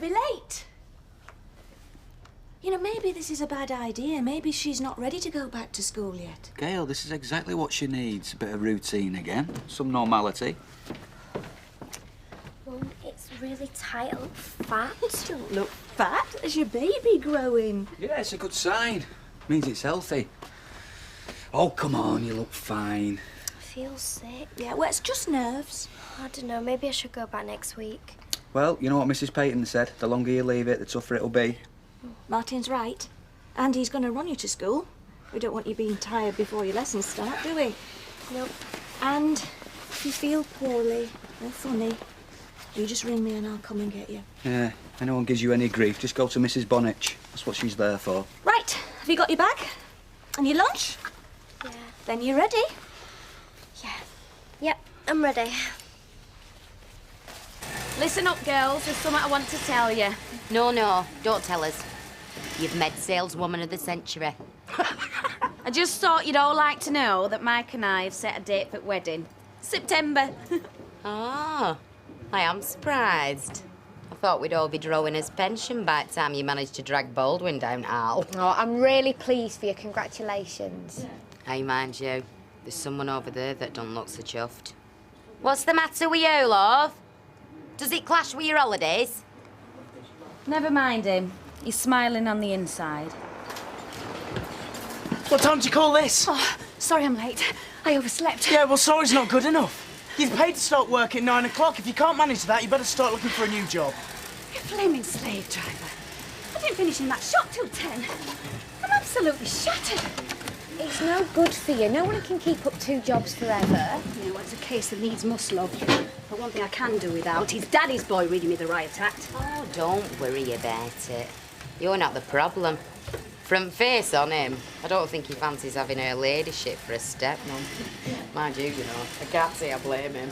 be late. You know, maybe this is a bad idea. Maybe she's not ready to go back to school yet. Gail, this is exactly what she needs. A bit of routine again, some normality. Mum, it's really tight. I look fat. You don't look fat. There's your baby growing. Yeah, it's a good sign. Means it's healthy. Oh, come on, you look fine. I feel sick. Yeah, well, it's just nerves. I don't know, maybe I should go back next week. Well, you know what Mrs. Payton said? The longer you leave it, the tougher it'll be. Martin's right. And he's going to run you to school. We don't want you being tired before your lessons start, do we? Nope. And if you feel poorly or funny, you just ring me and I'll come and get you. Yeah, if anyone gives you any grief, just go to Mrs. Bonnich. That's what she's there for. Right, have you got your bag? And your lunch? Yeah. Then you're ready? Yeah. Yep, I'm ready. Listen up, girls. There's something I want to tell you. No, don't tell us. You've made saleswoman of the century. I just thought you'd all like to know that Mike and I have set a date for the wedding. September. Oh, I am surprised. I thought we'd all be drawing his pension by the time you managed to drag Baldwin down Al. Oh, I'm really pleased for you. Congratulations. Hey, mind you, there's someone over there that don't look so chuffed. What's the matter with you, love? Does it clash with your holidays? Never mind him. He's smiling on the inside. What time do you call this? Oh, sorry I'm late. I overslept. Yeah, well, sorry's not good enough. You're paid to start work at 9 o'clock. If you can't manage that, you better start looking for a new job. You flaming slave driver. I didn't finish in that shop till 10. I'm absolutely shattered. It's no good for you. No one can keep up 2 jobs forever. You know, it's a case that needs must love. But one thing I can do without is Daddy's boy reading me the riot act. Oh, don't worry about it. You're not the problem. From face on him, I don't think he fancies having her ladyship for a stepmom. Mind you, I can't say I blame him.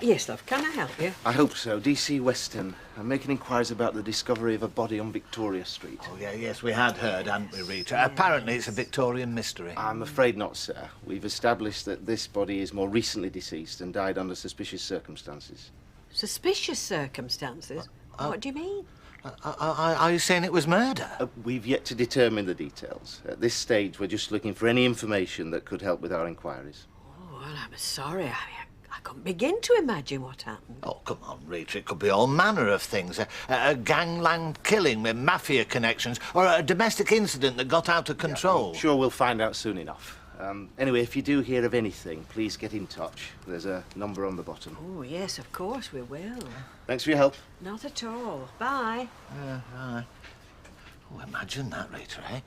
Yes, love. Can I help you? I hope so. DC Western. I'm making inquiries about the discovery of a body on Victoria Street. Oh, yeah, yes, we had heard, hadn't we, Rita? Apparently it's a Victorian mystery. I'm afraid not, sir. We've established that this body is more recently deceased and died under suspicious circumstances. Suspicious circumstances? What do you mean? Are you saying it was murder? We've yet to determine the details. At this stage, we're just looking for any information that could help with our inquiries. Oh, well, I'm sorry. I couldn't begin to imagine what happened. Oh, come on, Rita. It could be all manner of things. A gangland killing with mafia connections, or a domestic incident that got out of control. I'm sure we'll find out soon enough. Anyway, if you do hear of anything, please get in touch. There's a number on the bottom. Oh, yes, of course we will. Thanks for your help. Not at all. Bye. Right. Oh, imagine that, Rita, eh?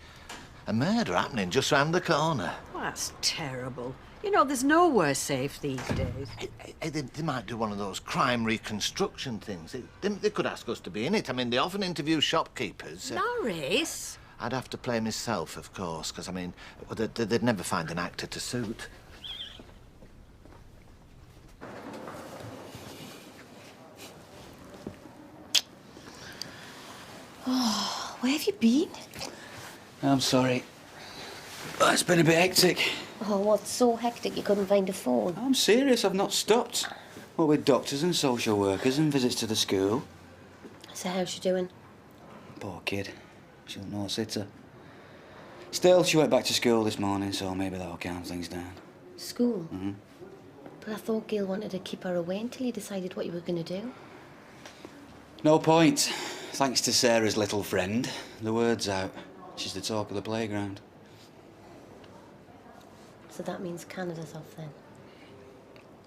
A murder happening just round the corner. Well, that's terrible. You know, there's nowhere safe these days. Hey, they might do one of those crime reconstruction things. They could ask us to be in it. I mean, they often interview shopkeepers. Norris? I'd have to play myself, of course, because, I mean, they'd never find an actor to suit. Oh, where have you been? I'm sorry. Oh, it's been a bit hectic. Oh, what's so hectic you couldn't find a phone? I'm serious, I've not stopped. Well, with doctors and social workers and visits to the school. So how's she doing? Poor kid. She'll know sitter. Still, she went back to school this morning, so maybe that'll calm things down. School? Mm-hmm. But I thought Gail wanted to keep her away until you decided what you were going to do. No point. Thanks to Sarah's little friend, the word's out. She's the talk of the playground. So that means Canada's off then?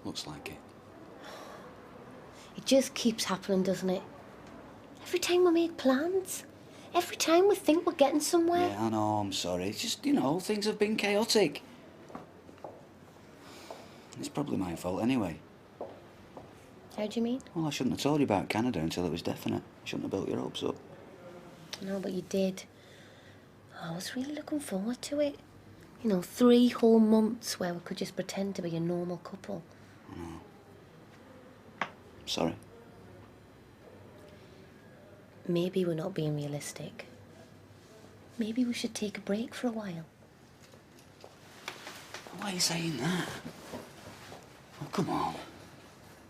Looks like it. It just keeps happening, doesn't it? Every time we make plans, every time we think we're getting somewhere. Yeah, I know, I'm sorry. It's just, you know, things have been chaotic. It's probably my fault anyway. How do you mean? Well, I shouldn't have told you about Canada until it was definite. I shouldn't have built your hopes up. No, but you did. I was really looking forward to it. You know, 3 whole months where we could just pretend to be a normal couple. I know. Sorry. Maybe we're not being realistic. Maybe we should take a break for a while. Why are you saying that? Oh, come on.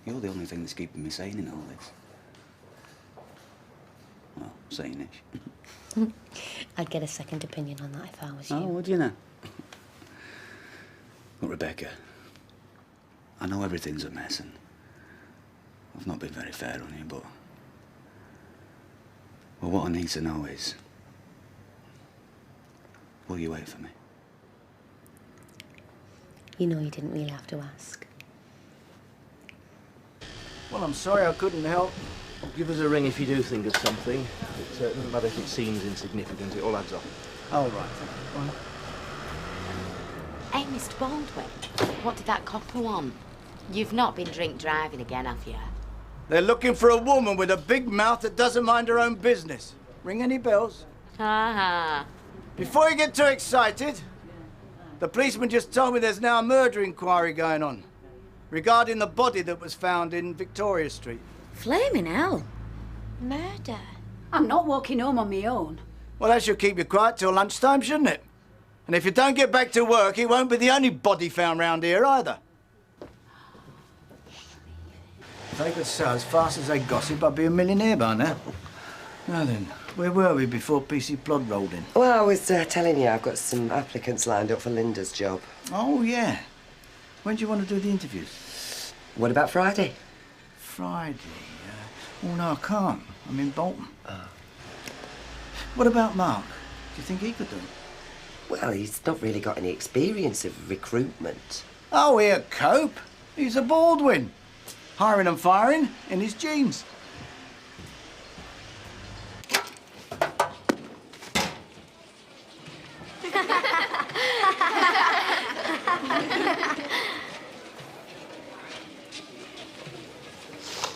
You're the only thing that's keeping me sane in all this. Well, sane-ish. I'd get a second opinion on that if I was you. Oh, would you now? Look, Rebecca, I know everything's a mess and I've not been very fair on you, but... Well, what I need to know is... Will you wait for me? You know you didn't really have to ask. Well, I'm sorry I couldn't help. Give us a ring if you do think of something. It doesn't matter if it seems insignificant, it all adds up. All right. Hey, Mr. Baldwin, what did that copper want? You've not been drink driving again, have you? They're looking for a woman with a big mouth that doesn't mind her own business. Ring any bells? Ha Before you get too excited, the policeman just told me there's now a murder inquiry going on regarding the body that was found in Victoria Street. Flaming hell. Murder? I'm not walking home on my own. Well, that should keep you quiet till lunchtime, shouldn't it? And if you don't get back to work, it won't be the only body found round here either. They could say as fast as they gossip, I'd be a millionaire by now. Now then, where were we before PC Plod rolled in? Well, I was telling you I've got some applicants lined up for Linda's job. Oh, yeah. When do you want to do the interviews? What about Friday? Friday? Oh, no, I can't. I'm in Bolton. What about Mark? Do you think he could do it? Well, he's not really got any experience of recruitment. Oh, he'll cope. He's a Baldwin. Hiring and firing in his genes.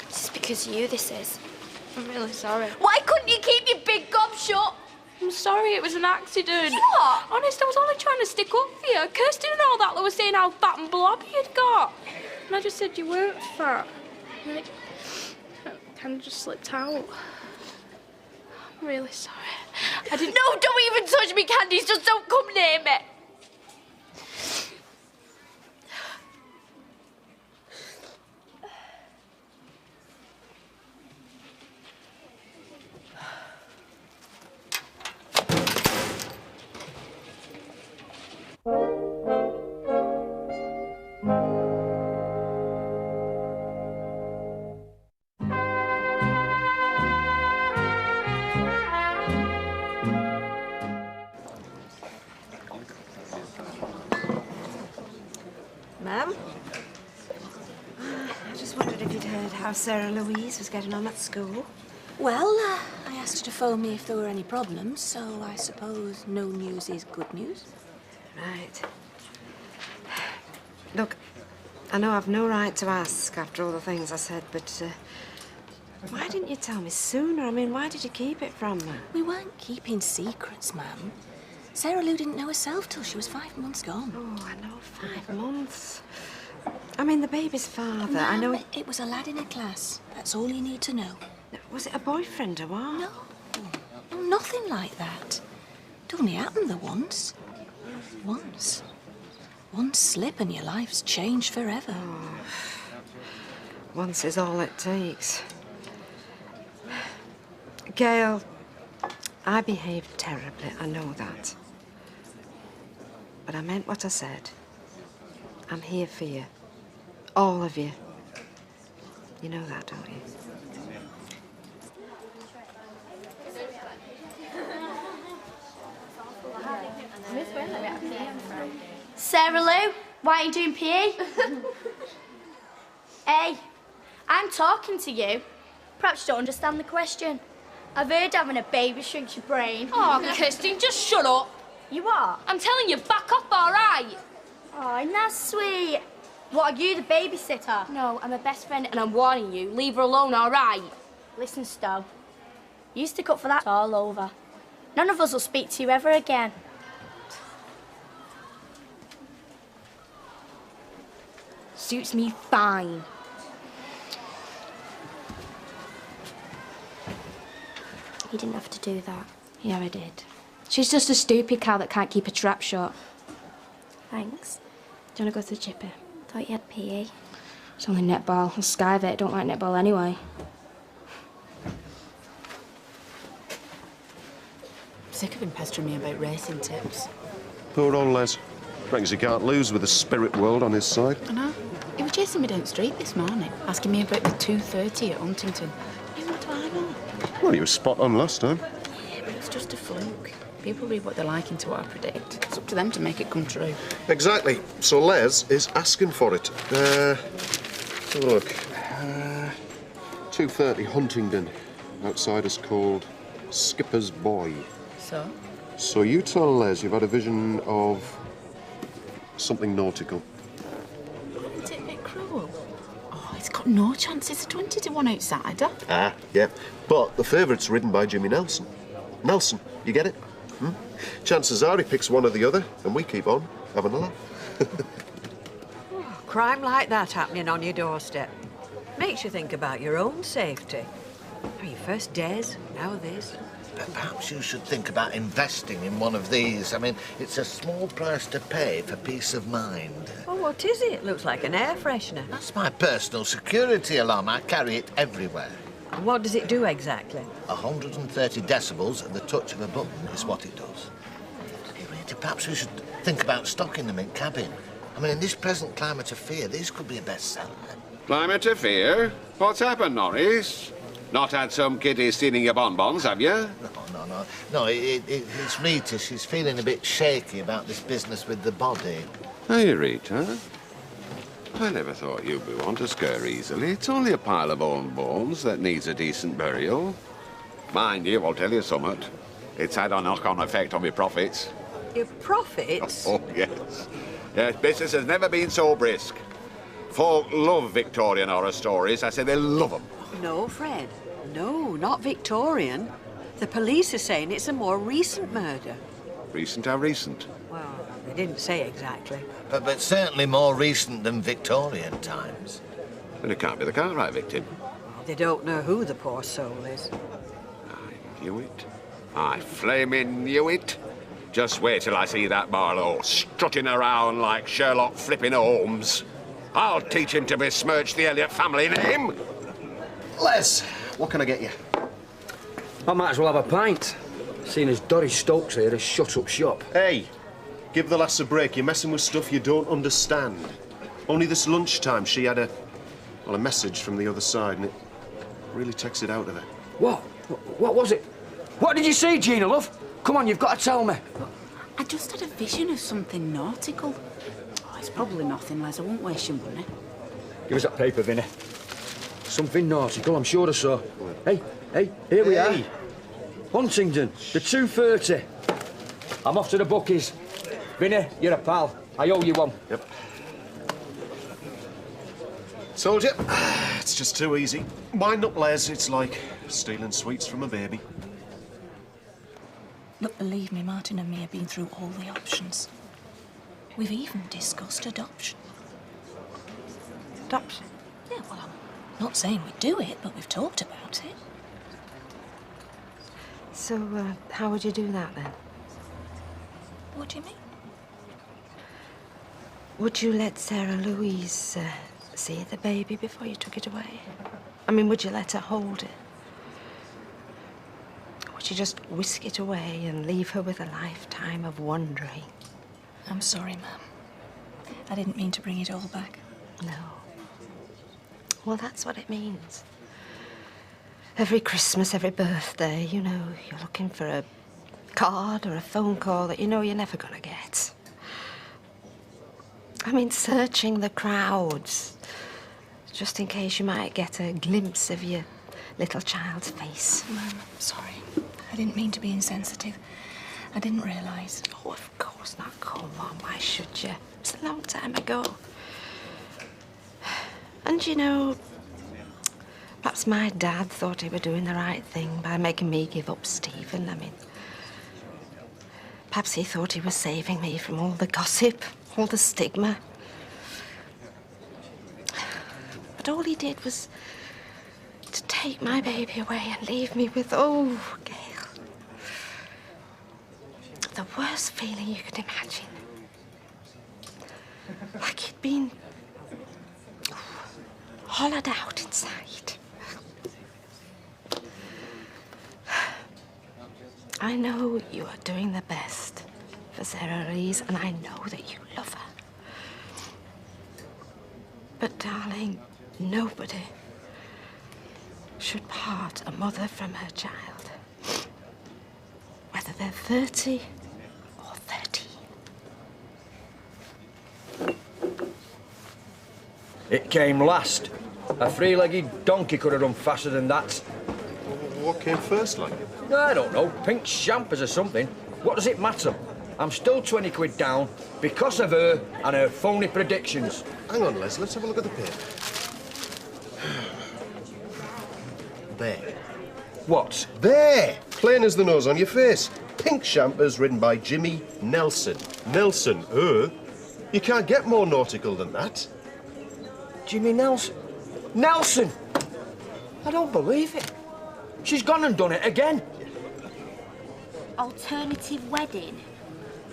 It's because of you, this is. I'm really sorry. Why couldn't you keep your big gob shut? I'm sorry, it was an accident. What? Honest, I was only trying to stick up for you. Kirsten and all that, they were saying how fat and blobby you'd got. And I just said you weren't fat. And it kind of just slipped out. I'm really sorry. I didn't... No, don't even touch me, Candice. Just don't come near me. Ma'am? I just wondered if you'd heard how Sarah Louise was getting on at school. Well, I asked her to phone me if there were any problems, so I suppose no news is good news. Right. Look, I know I've no right to ask after all the things I said, but why didn't you tell me sooner? I mean, why did you keep it from me? We weren't keeping secrets, ma'am. Sarah Lou didn't know herself till she was 5 months gone. Oh, I know, 5 months. I mean, the baby's father, I know... It was a lad in her class. That's all you need to know. Was it a boyfriend or what? No, nothing like that. It only happened the once. Once. One slip and your life's changed forever. Oh, once is all it takes. Gail, I behaved terribly, I know that. But I meant what I said. I'm here for you. All of you. You know that, don't you? Sarah Lou, why are you doing PE? Hey, I'm talking to you. Perhaps you don't understand the question. I've heard having a baby shrinks your brain. Oh, Kirsten, just shut up. You are? I'm telling you, back off, all right? Oh, isn't that sweet? What, are you the babysitter? No, I'm her best friend and I'm warning you, leave her alone, all right? Listen, Stowe, you stick up for that, it's all over. None of us will speak to you ever again. Suits me fine. You didn't have to do that. Yeah, I did. She's just a stupid cow that can't keep a trap shut. Thanks. Do you want to go to the chippy? Thought you had PE. It's only netball. I'll skive it. Don't like netball anyway. I'm sick of him pestering me about racing tips. Poor old Les. Reckons he can't lose with the spirit world on his side. I know. He was chasing me down the street this morning, asking me about the 2:30 at Huntington. I mean, what do I know? Well, he was spot on last time. Yeah, but it's just a fluke. People read what they like into what I predict. It's up to them to make it come true. Exactly. So Les is asking for it. Have a look. 2:30 Huntingdon. Outside is called Skipper's Boy. So? So you tell Les you've had a vision of something nautical. Is it a bit cruel? Oh, it's got no chance. It's a 20-1 outsider. Ah, yeah. But the favourite's ridden by Jimmy Nelson. Nelson, you get it? Hmm? Chances are he picks one or the other, and we keep on having a laugh. Crime like that happening on your doorstep makes you think about your own safety. I mean, first days, now this. Perhaps you should think about investing in one of these. I mean, it's a small price to pay for peace of mind. Oh, what is it? Looks like an air freshener. That's my personal security alarm. I carry it everywhere. And what does it do exactly? 130 decibels at the touch of a button is what it does. Hey, Rita, perhaps we should think about stocking them in cabin. I mean, in this present climate of fear, these could be a bestseller. Climate of fear? What's happened, Norris? Not had some kiddies stealing your bonbons, have you? No, it's Rita. She's feeling a bit shaky about this business with the body. Hey, Rita. I never thought you'd be one to scare easily. It's only a pile of old bones that needs a decent burial. Mind you, I'll tell you something. It's had a knock-on effect on my profits. Your profits? Oh, yes. Yes, business has never been so brisk. Folk love Victorian horror stories. I say they love them. No, Fred. No, not Victorian. The police are saying it's a more recent murder. Recent how recent? Well, they didn't say exactly. But certainly more recent than Victorian times. And it can't be the Cartwright victim. They don't know who the poor soul is. I knew it. I flaming knew it. Just wait till I see that Barlow strutting around like Sherlock flipping Holmes. I'll teach him to besmirch the Elliot family name. Les, what can I get you? I might as well have a pint, seeing as Doris Stokes here has shut up shop. Hey, give the lass a break. You're messing with stuff you don't understand. Only this lunchtime she had a message from the other side, and it really takes it out of her. What? What was it? What did you see, Gina, love? Come on, you've got to tell me. I just had a vision of something nautical. Oh, it's probably nothing, Les. I won't waste your money. Give us that paper, Vinny. Something nautical, I'm sure I saw. Hey, here we are. Huntingdon, the 2:30. I'm off to the bookies. Vinny, you're a pal. I owe you one. Yep. Told you. It's just too easy. Wind up, Les. It's like stealing sweets from a baby. Look, believe me, Martin and me have been through all the options. We've even discussed adoption. Adoption? Yeah, well, I'm not saying we'd do it, but we've talked about it. So, how would you do that, then? What do you mean? Would you let Sarah Louise see the baby before you took it away? I mean, would you let her hold it? Would you just whisk it away and leave her with a lifetime of wondering? I'm sorry, Mum. I didn't mean to bring it all back. No. Well, that's what it means. Every Christmas, every birthday, you know, you're looking for a card or a phone call that you know you're never gonna get. I mean, searching the crowds, just in case you might get a glimpse of your little child's face. Mum, I'm sorry. I didn't mean to be insensitive. I didn't realise. Oh, of course not. Come on, why should you? It's a long time ago. And, you know, perhaps my dad thought he were doing the right thing by making me give up Stephen. I mean, perhaps he thought he was saving me from all the gossip, all the stigma. But all he did was to take my baby away and leave me with, oh, Gail, the worst feeling you could imagine. Like he'd been hollowed out inside. I know you are doing the best for Sarah Louise, and I know that you love her. But, darling, nobody should part a mother from her child, whether they're 30 or 13. It came last. A three-legged donkey could have run faster than that. What came first, like? I don't know, pink champers or something. What does it matter? I'm still 20 quid down because of her and her phony predictions. Hang on, Les, let's have a look at the paper. There. What? There! Plain as the nose on your face. Pink Champers ridden by Jimmy Nelson. Nelson, you can't get more nautical than that. Jimmy Nelson? Nelson! I don't believe it. She's gone and done it again. Alternative wedding?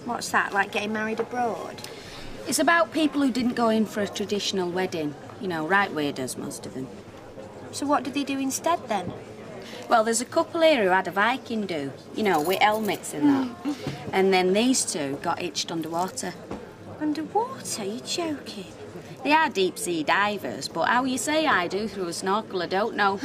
What's that, like getting married abroad? It's about people who didn't go in for a traditional wedding. You know, right waders, most of them. So what did they do instead, then? Well, there's a couple here who had a Viking do, you know, with helmets and that. And then these two got hitched underwater. Underwater? You're joking? They are deep-sea divers, but how you say I do through a snorkel, I don't know.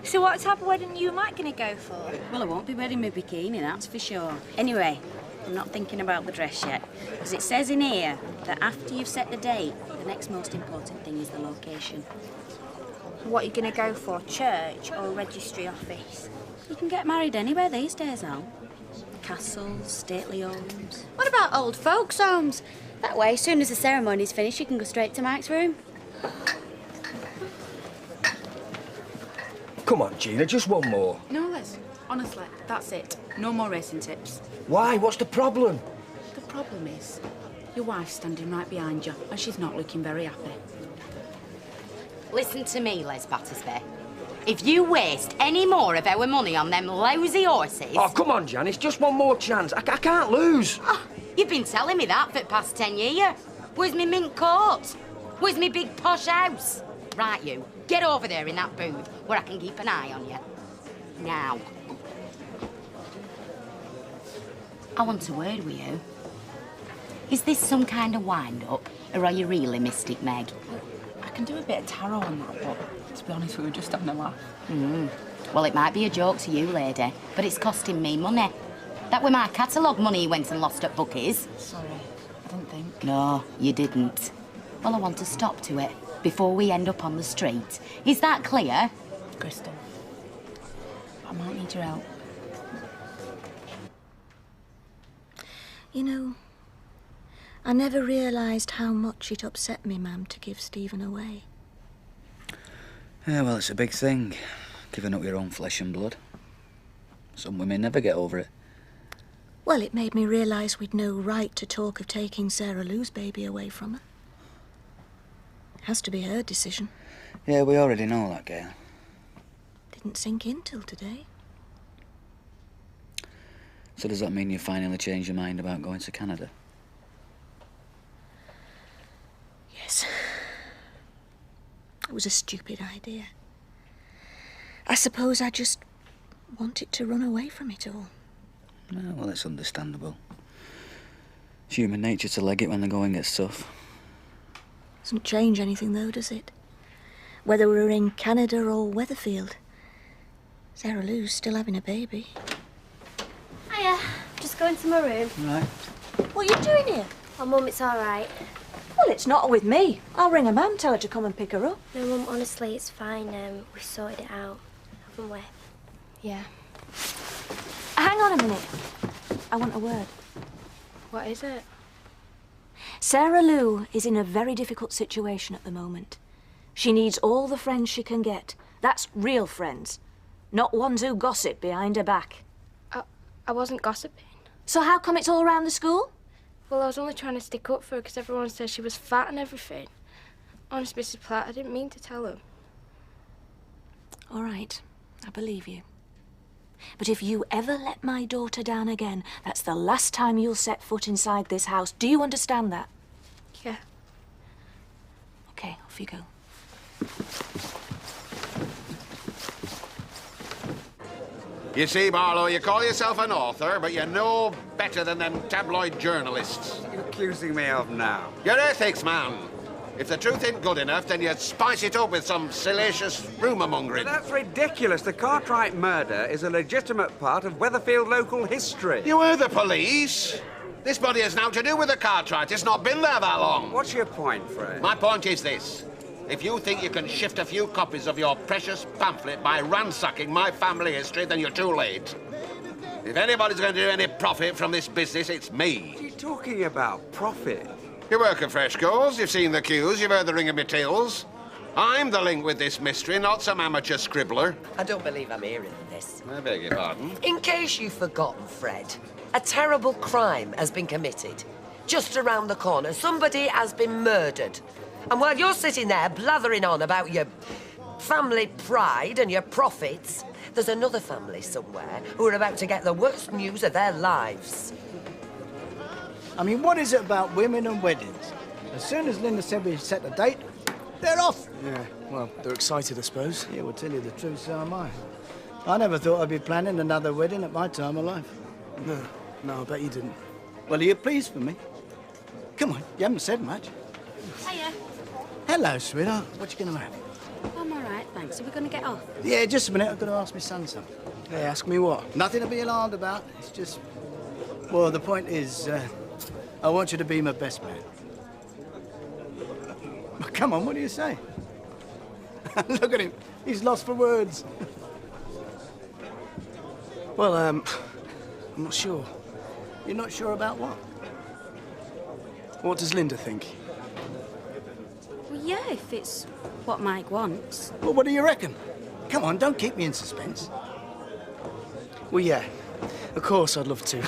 So what type of wedding are you and Mike going to go for? Well, I won't be wearing my bikini, that's for sure. Anyway, I'm not thinking about the dress yet, because it says in here that after you've set the date, the next most important thing is the location. What are you going to go for, church or registry office? You can get married anywhere these days, Al. Castles, stately homes. What about old folks' homes? That way, as soon as the ceremony's finished, you can go straight to Mike's room. Come on, Gina, just one more. No, Les. Honestly, that's it. No more racing tips. Why? What's the problem? The problem is, your wife's standing right behind you, and she's not looking very happy. Listen to me, Les Battersby. If you waste any more of our money on them lousy horses... Oh, come on, Jan, it's just one more chance. I can't lose. Oh, you've been telling me that for the past 10 years. Where's me mint coat? Where's me big posh house? Right, you, get over there in that booth where I can keep an eye on you. Now. I want a word with you. Is this some kind of wind-up, or are you really Mystic Meg? I can do a bit of tarot on that, but to be honest, we were just having a laugh. Well, it might be a joke to you, lady, but it's costing me money. That were my catalogue money you went and lost at Bucky's. Sorry, I didn't think. No, you didn't. Well, I want to stop to it before we end up on the street. Is that clear? Crystal, I might need your help. You know, I never realised how much it upset me, Ma'am, to give Stephen away. Yeah, well, it's a big thing, giving up your own flesh and blood. Some women never get over it. Well, it made me realise we'd no right to talk of taking Sarah Lou's baby away from her. It has to be her decision. Yeah, we already know that, Gail. Didn't sink in till today. So does that mean you finally changed your mind about going to Canada? Yes. It was a stupid idea. I suppose I just wanted to run away from it all. No, well, it's understandable. It's human nature to leg it when the going gets tough. Doesn't change anything, though, does it? Whether we're in Canada or Weatherfield, Sarah Lou's still having a baby. Hiya, just going to my room. Right. What are you doing here? Oh, Mum, it's all right. Well, it's not with me. I'll ring a man, tell her to come and pick her up. No, Mum, honestly, it's fine. We've sorted it out, haven't we? Yeah. Hang on a minute. I want a word. What is it? Sarah Lou is in a very difficult situation at the moment. She needs all the friends she can get. That's real friends, not ones who gossip behind her back. I wasn't gossiping. So how come it's all around the school? Well, I was only trying to stick up for her because everyone said she was fat and everything. Honest, Mrs. Platt, I didn't mean to tell them. All right, I believe you. But if you ever let my daughter down again, that's the last time you'll set foot inside this house. Do you understand that? Yeah. Okay, off you go. You see, Barlow, you call yourself an author, but you're no better than them tabloid journalists. What are you accusing me of now? Your ethics, man. If the truth ain't good enough, then you spice it up with some salacious rumour-mongering. That's ridiculous. The Cartwright murder is a legitimate part of Weatherfield local history. You were the police. This body has now to do with the Cartwright. It's not been there that long. What's your point, Fred? My point is this. If you think you can shift a few copies of your precious pamphlet by ransacking my family history, then you're too late. If anybody's going to do any profit from this business, it's me. What are you talking about? Profit? You work at Freshco's, you've seen the cues, you've heard the ring of my tales. I'm the link with this mystery, not some amateur scribbler. I don't believe I'm hearing this. I beg your pardon? In case you've forgotten, Fred, a terrible crime has been committed. Just around the corner, somebody has been murdered. And while you're sitting there blathering on about your family pride and your profits, there's another family somewhere who are about to get the worst news of their lives. I mean, what is it about women and weddings? As soon as Linda said we set a date, they're off. Yeah, well, they're excited, I suppose. Yeah, well, tell you the truth, so am I. I never thought I'd be planning another wedding at my time of life. No, I bet you didn't. Well, are you pleased for me? Come on, you haven't said much. Hiya. Hello, sweetheart. What you going to have? I'm all right, thanks. Are we going to get off? Yeah, just a minute. I've got to ask my son something. Hey, ask me what? Nothing to be alarmed about. It's just... Well, the point is, I want you to be my best man. Well, come on, what do you say? Look at him. He's lost for words. Well, I'm not sure. You're not sure about what? What does Linda think? Well, yeah, if it's what Mike wants. Well, what do you reckon? Come on, don't keep me in suspense. Well, yeah. Of course, I'd love to.